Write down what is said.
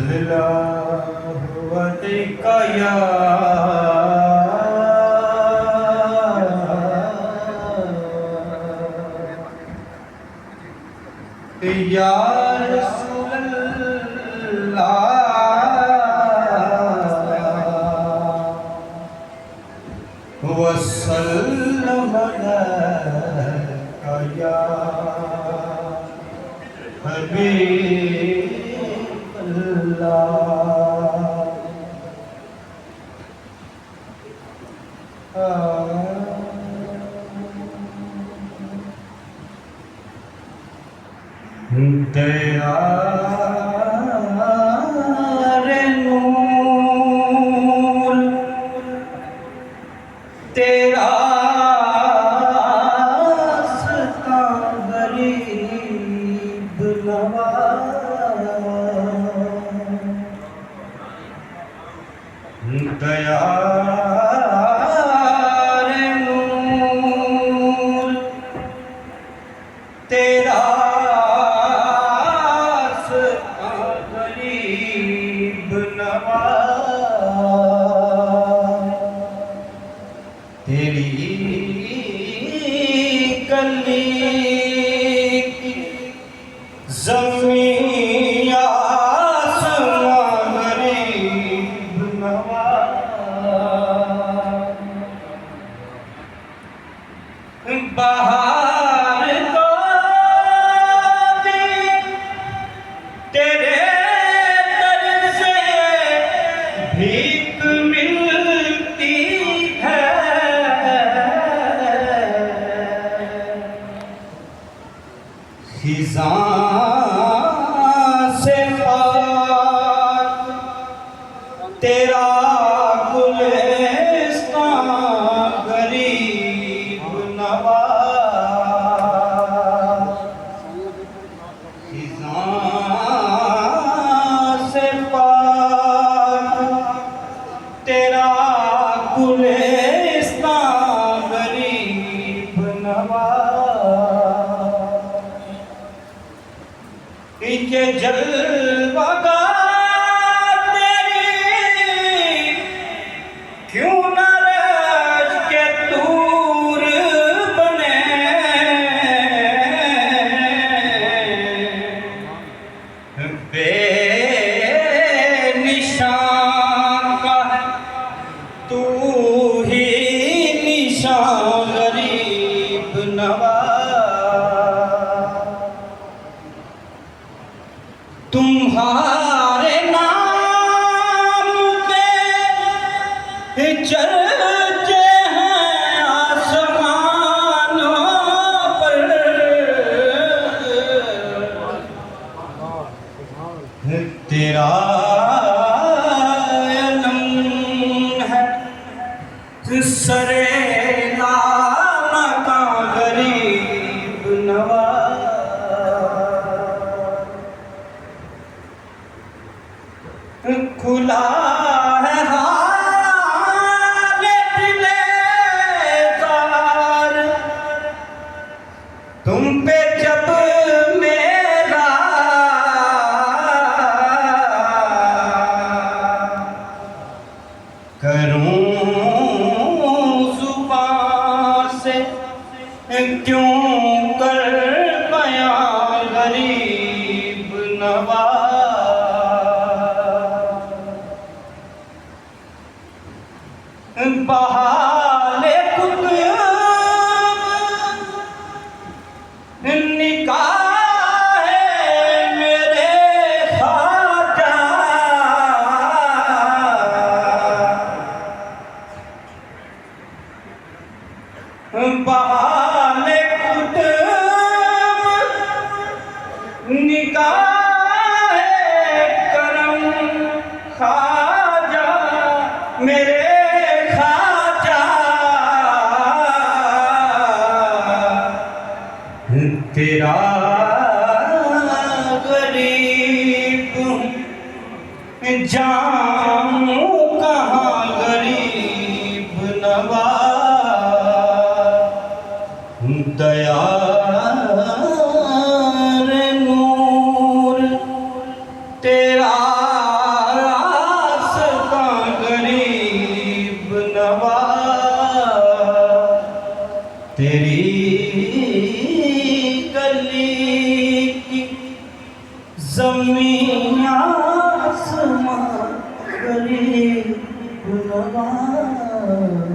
सल्लल्लाहु अलैका या रसूलल्लाह वसल्लम अलैका या हबीबल्लाह। दया रे नूर तेरा सता गरीब नवाज। दया रे नूर तेरा तेरी कली ज़मीन आसमां गरीब नवाज। बहार को तेरे दर से भीख मिलती है। खिज़ां से खाक तेरा गुलिस्तान गरीब नवाज। खिज़ां से खाक तेरा गुलिस्तान गरीब नवाज। ये जलवागार तेरी क्यों न रज के दूर बने। बेनिशान का तू ही निशान गरीब नवाज। तुम्हारे नाम पे चर्चे हैं आसमानों पर। तेरा अलम है सरे लामका गरीब नवाज। खुला है हाल दिलेदार तुम पे जब मेरा करूं जुबान से क्यों कर बयां गरीब नवाज। बहाले कुतुब निकाह मेरे ख्वाजा। बहाले कुतुब निकाह करम ख्वाजा मेरे तेरा गरीब जाऊं कहाँ गरीब नवाज। दया रे नूर तेरा तेरी गली की ज़मीन आसमां गरीब नवाज